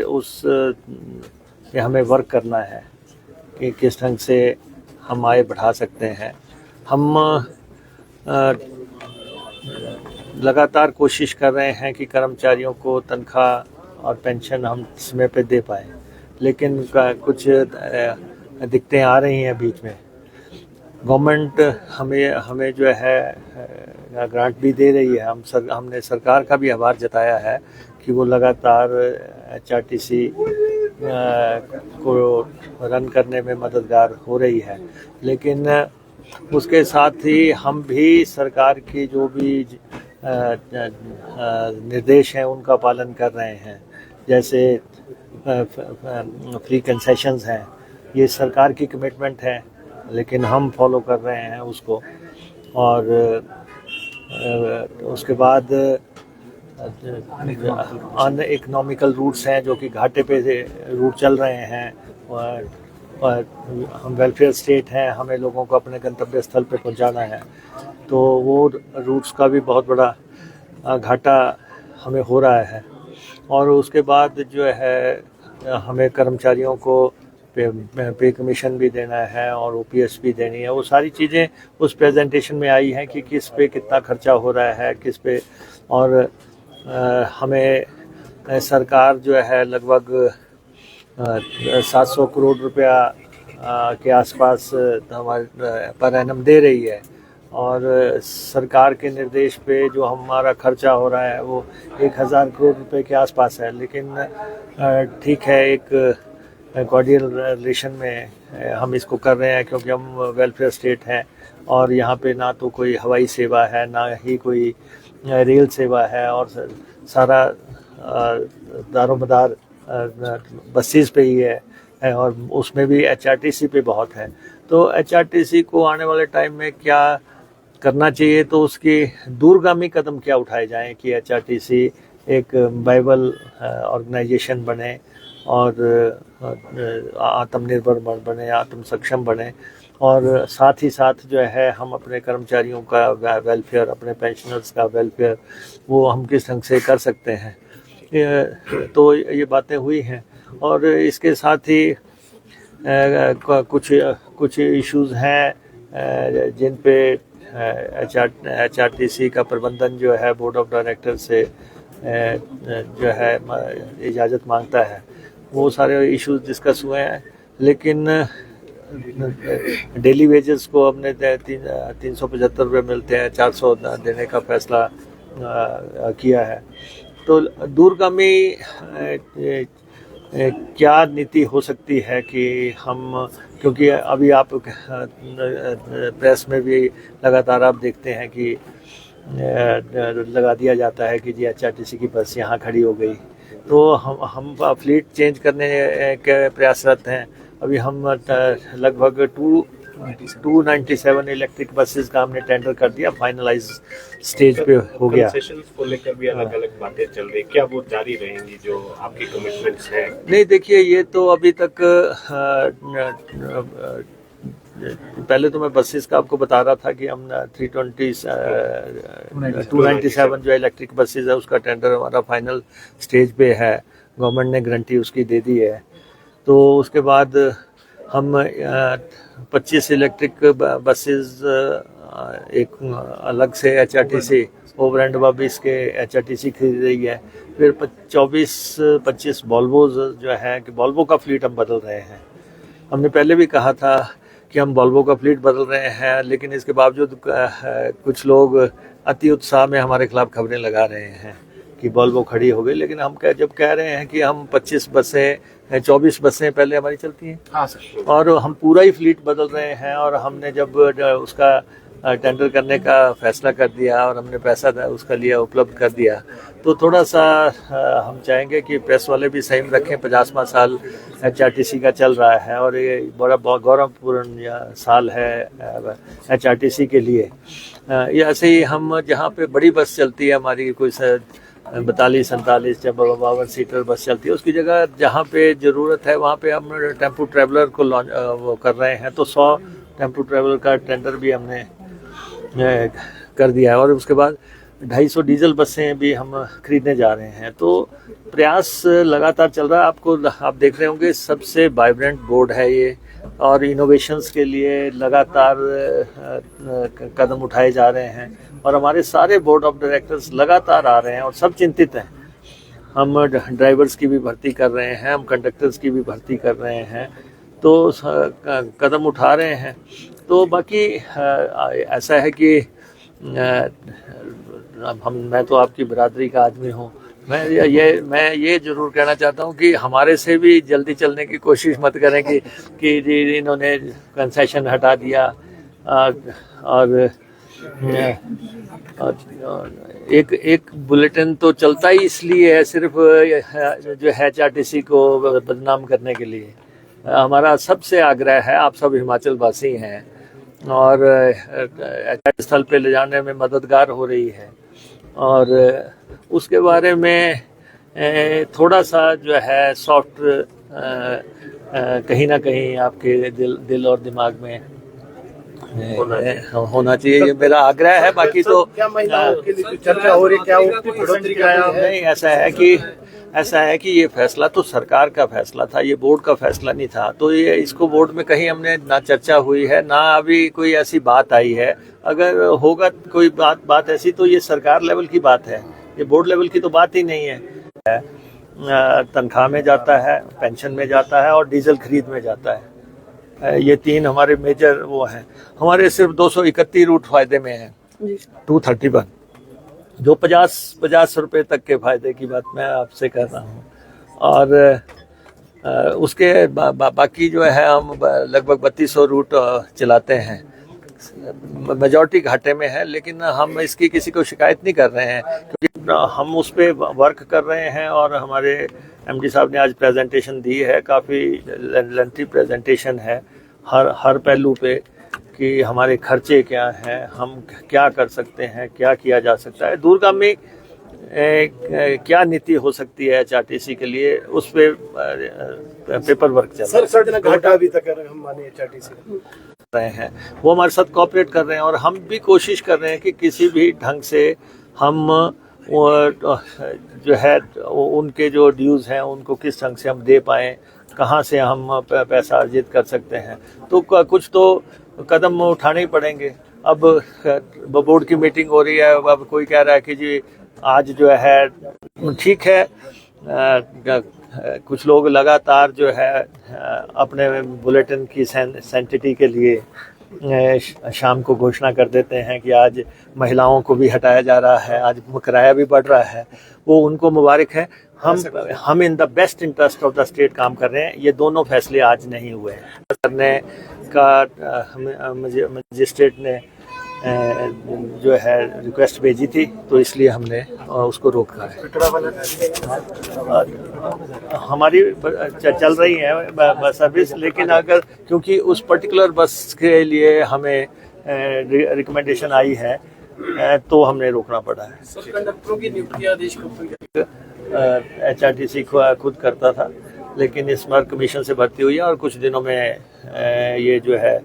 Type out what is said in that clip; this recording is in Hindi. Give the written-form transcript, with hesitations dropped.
उस पे हमें वर्क करना है कि किस ढंग से हम आय बढ़ा सकते हैं। हम लगातार कोशिश कर रहे हैं कि कर्मचारियों को तनख्वाह और पेंशन हम समय पे दे पाएँ, लेकिन कुछ दिक्कतें आ रही हैं बीच में। गवर्नमेंट हमें जो है ग्रांट भी दे रही है। हमने सरकार का भी आभार जताया है कि वो लगातार एचआरटीसी को रन करने में मददगार हो रही है, लेकिन उसके साथ ही हम भी सरकार की जो भी निर्देश हैं उनका पालन कर रहे हैं। जैसे फ्री कंसेशंस हैं, ये सरकार की कमिटमेंट है, लेकिन हम फॉलो कर रहे हैं उसको। और उसके बाद अन इकोनॉमिकल रूट्स हैं जो कि घाटे पे रूट चल रहे हैं, और हम वेलफेयर स्टेट हैं, हमें लोगों को अपने गंतव्य स्थल पे पहुंचाना है, तो वो रूट्स का भी बहुत बड़ा घाटा हमें हो रहा है। और उसके बाद जो है हमें कर्मचारियों को पे कमीशन भी देना है और ओपीएस भी देनी है। वो सारी चीज़ें उस प्रेजेंटेशन में आई हैं कि किस पे कितना खर्चा हो रहा है, किस पे। और हमें सरकार जो है लगभग 700 करोड़ रुपया के आसपास हमारे पर एनम दे रही है, और सरकार के निर्देश पे जो हमारा खर्चा हो रहा है वो 1000 करोड़ रुपए के आसपास है। लेकिन ठीक है, एक कॉर्डियल रिलेशन में हम इसको कर रहे हैं, क्योंकि हम वेलफेयर स्टेट हैं और यहाँ पे ना तो कोई हवाई सेवा है, ना ही कोई रेल सेवा है, और सारा दारोमदार बसेस पे ही है, और उसमें भी एचआरटीसी पे बहुत है। तो एचआरटीसी को आने वाले टाइम में क्या करना चाहिए, तो उसकी दूरगामी कदम क्या उठाए जाएं कि एचआरटीसी एक वाइबल ऑर्गेनाइजेशन बने और आत्मनिर्भर बने, आत्म सक्षम बने, और साथ ही साथ जो है हम अपने कर्मचारियों का वेलफेयर, अपने पेंशनर्स का वेलफेयर, वो हम किस ढंग से कर सकते हैं। तो ये बातें हुई हैं, और इसके साथ ही कुछ इश्यूज़ हैं जिन पे एचआरटीसी का प्रबंधन जो है बोर्ड ऑफ डायरेक्टर से जो है इजाज़त मांगता है। वो सारे इश्यूज डिस्कस हुए हैं, लेकिन डेली वेजेस को हमने 375 रुपये मिलते हैं, 400 देने का फैसला किया है। तो दूरगामी क्या नीति हो सकती है कि हम, क्योंकि अभी आप प्रेस में भी लगातार आप देखते हैं कि लगा दिया जाता है कि जी एचआरटीसी की बस यहाँ खड़ी हो गई, तो हम फ्लीट चेंज करने के प्रयासरत हैं। अभी हम लगभग 297 इलेक्ट्रिक बसेस का हमने टेंडर कर दिया, फाइनलाइज स्टेज पे हो गया। कंसेशंस को लेकर भी अलग अलग बातें चल रही, क्या वो जारी रहेंगी जो आपकी कमिटमेंट्स हैं? नहीं, देखिए, ये तो अभी तक पहले तो मैं बसेस का आपको बता रहा था कि हम 297 जो इलेक्ट्रिक बसेस है उसका टेंडर हमारा फाइनल स्टेज पे है, गवर्नमेंट ने गारंटी उसकी दे दी है। तो उसके बाद हम 25 इलेक्ट्रिक बसेस एक अलग से एचआरटीसी ओवर एंड अबव इसके एचआरटीसी खरीद रही है। फिर 24-25 वॉल्वोज जो है कि वॉल्वो का फ्लीट हम बदल रहे हैं। हमने पहले भी कहा था कि हम वॉल्वो का फ्लीट बदल रहे हैं, लेकिन इसके बावजूद कुछ लोग अति उत्साह में हमारे खिलाफ खबरें लगा रहे हैं कि वॉल्वो खड़ी हो गई। लेकिन हम जब कह रहे हैं कि हम 24 बसें पहले हमारी चलती हैं, हाँ सर, और और हम पूरा ही फ्लीट बदल रहे हैं, और हमने जब उसका टेंडर करने का फैसला कर दिया और हमने पैसा उसका लिया, उपलब्ध कर दिया, तो थोड़ा सा हम चाहेंगे कि प्रेस वाले भी सही में रखें। 50वां साल एचआरटीसी का चल रहा है, और ये बड़ा गौरवपूर्ण साल है एचआरटीसी के लिए। ये ऐसे ही हम जहाँ पे बड़ी बस चलती है हमारी, कोई 42-47 या 52 सीटर बस चलती है, उसकी जगह जहाँ पे ज़रूरत है वहाँ पे हम टेम्पो ट्रैवलर को वो कर रहे हैं। तो 100 टेम्पो ट्रैवलर का टेंडर भी हमने कर दिया है। और उसके बाद 250 डीजल बसें भी हम खरीदने जा रहे हैं। तो प्रयास लगातार चल रहा है। आप देख रहे होंगे सबसे वाइब्रेंट बोर्ड है ये, और इनोवेशंस के लिए लगातार कदम उठाए जा रहे हैं, और हमारे सारे बोर्ड ऑफ डायरेक्टर्स लगातार आ रहे हैं और सब चिंतित हैं। हम ड्राइवर्स की भी भर्ती कर रहे हैं, हम कंडक्टर्स की भी भर्ती कर रहे हैं, तो कदम उठा रहे हैं। तो बाकी ऐसा है कि मैं तो आपकी बिरादरी का आदमी हूँ। मैं ये जरूर कहना चाहता हूँ कि हमारे से भी जल्दी चलने की कोशिश मत करें कि जी इन्होंने कंसेशन हटा दिया। और एक बुलेटिन तो चलता ही इसलिए है, सिर्फ जो है HRTC को बदनाम करने के लिए। हमारा सबसे आग्रह है, आप सब हिमाचल वासी हैं और स्थल पे ले जाने में मददगार हो रही है, और उसके बारे में थोड़ा सा जो है सॉफ्ट कहीं ना कहीं आपके दिल और दिमाग में होना चाहिए। ये मेरा आग्रह है। बाकी तो क्या महिलाओं के लिए चर्चा हो रही है, क्या बढ़ोतरी का नहीं, ऐसा है कि ये फैसला तो सरकार का फैसला था, ये बोर्ड का फैसला नहीं था। तो ये इसको बोर्ड में कहीं हमने ना चर्चा हुई है, ना अभी कोई ऐसी बात आई है। अगर होगा कोई बात ऐसी तो ये सरकार लेवल की बात है, ये बोर्ड लेवल की तो बात ही नहीं है। तनख्वाह में जाता है, पेंशन में जाता है और डीजल खरीद में जाता है। ये 3 हमारे मेजर वो हैं। हमारे सिर्फ 231 रूट फायदे में हैं, 231, जो 50 रुपए तक के फायदे की बात मैं आपसे कर रहा हूँ। और उसके बाकी जो है हम लगभग 3200 रूट चलाते हैं। मेजॉरिटी घाटे में है, लेकिन हम इसकी किसी को शिकायत नहीं कर रहे हैं, क्योंकि हम उस पर वर्क कर रहे हैं। और हमारे MD साहब ने आज प्रेजेंटेशन दी है, काफ़ी लेंथी प्रेजेंटेशन है हर पहलू पे, कि हमारे खर्चे क्या हैं, हम क्या कर सकते हैं, क्या किया जा सकता है, दूरगामी क्या नीति हो सकती है HRTC के लिए, उस पे पेपर वर्क चल रहा है। घाटा अभी तक हम माने HRTC रहे हैं, वो हमारे साथ कोऑपरेट कर रहे हैं, और हम भी कोशिश कर रहे हैं कि किसी भी ढंग से हम जो है उनके जो ड्यूज़ हैं उनको किस ढंग से हम दे पाएँ, कहाँ से हम पैसा अर्जित कर सकते हैं। तो कुछ तो कदम उठाने ही पड़ेंगे। अब बोर्ड की मीटिंग हो रही है, अब कोई कह रहा है कि जी आज जो है ठीक है, कुछ लोग लगातार जो है अपने बुलेटिन की सैंक्टिटी के लिए शाम को घोषणा कर देते हैं कि आज महिलाओं को भी हटाया जा रहा है, आज किराया भी बढ़ रहा है। वो उनको मुबारक है। हम in the best interest of the state काम कर रहे हैं। ये दोनों फैसले आज नहीं हुए हैं। करने का मजिस्ट्रेट ने जो है रिक्वेस्ट भेजी थी, तो इसलिए हमने उसको रोका है। हमारी चल रही है बस सर्विस, लेकिन अगर क्योंकि उस पर्टिकुलर बस के लिए हमें रिकमेंडेशन आई है, तो हमने रोकना पड़ा है। कंडक्टरों की नियुक्ति आदेश HRTC खुद करता था, लेकिन इस बार कमीशन से भर्ती हुई है, और कुछ दिनों में ये जो है